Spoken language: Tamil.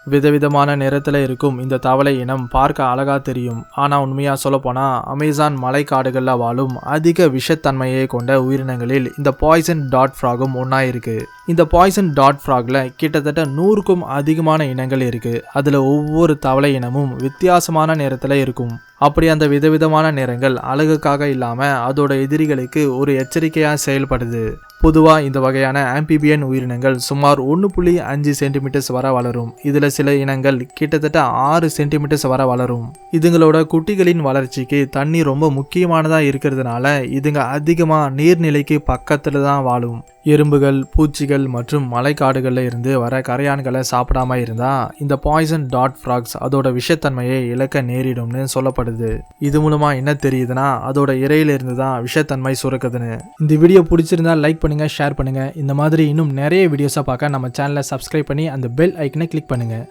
விதவிதமான நிறத்துல இருக்கும் இந்த தவளை இனம் பார்க்க அழகா தெரியும். ஆனா உண்மையா சொல்லப்போனா அமேசான் மலை காடுகள்ல வாழும் அதிக விஷத்தன்மையை கொண்ட உயிரினங்களில் இந்த பாய்சன் டாட் ஃப்ராகும் ஒன்னா இருக்கு. இந்த பாய்சன் டாட் ஃப்ராக்ல கிட்டத்தட்ட 100க்கும் அதிகமான இனங்கள் இருக்கு. அதுல ஒவ்வொரு தவளை இனமும் வித்தியாசமான நிறத்துல இருக்கும். அப்படி அந்த விதவிதமான நிறங்கள் அழகுக்காக இல்லாம அதோட எதிரிகளுக்கு ஒரு எச்சரிக்கையா செயல்படுது. பொதுவா இந்த வகையான ஆம்பிபியன் உயிரினங்கள் சுமார் 1.5 சென்டிமீட்டர்ஸ் வரை வளரும். இதுல சில இனங்கள் கிட்டத்தட்ட 6 சென்டிமீட்டர்ஸ் வரை வளரும். இதுங்களோட குட்டிகளின் வளர்ச்சிக்கு தண்ணி ரொம்ப முக்கியமானதா இருக்கிறதுனால இதுங்க அதிகமா நீர்நிலைக்கு பக்கத்துல தான் வாழும். எறும்புகள், பூச்சிகள் மற்றும் மலைக்காடுகள்ல இருந்து வர கரையான்களை சாப்பிடாம இருந்தா இந்த பாய்சன் டாட் ஃப்ராக்ஸ் அதோட விஷத்தன்மையை இழக்க நேரிடும்னு சொல்லப்படுது. இது மூலமா என்ன தெரியுதுன்னா அதோட இறையில இருந்து தான் விஷத்தன்மை சுரக்குதுன்னு. இந்த வீடியோ பிடிச்சிருந்தா லைக் பண்ணுங்க, ஷேர் பண்ணுங்க. இந்த மாதிரி இன்னும் நிறைய வீடியோஸை பார்க்க நம்ம சேனலை சப்ஸ்கிரைப் பண்ணி அந்த பெல் ஐக்கனை கிளிக் பண்ணுங்க.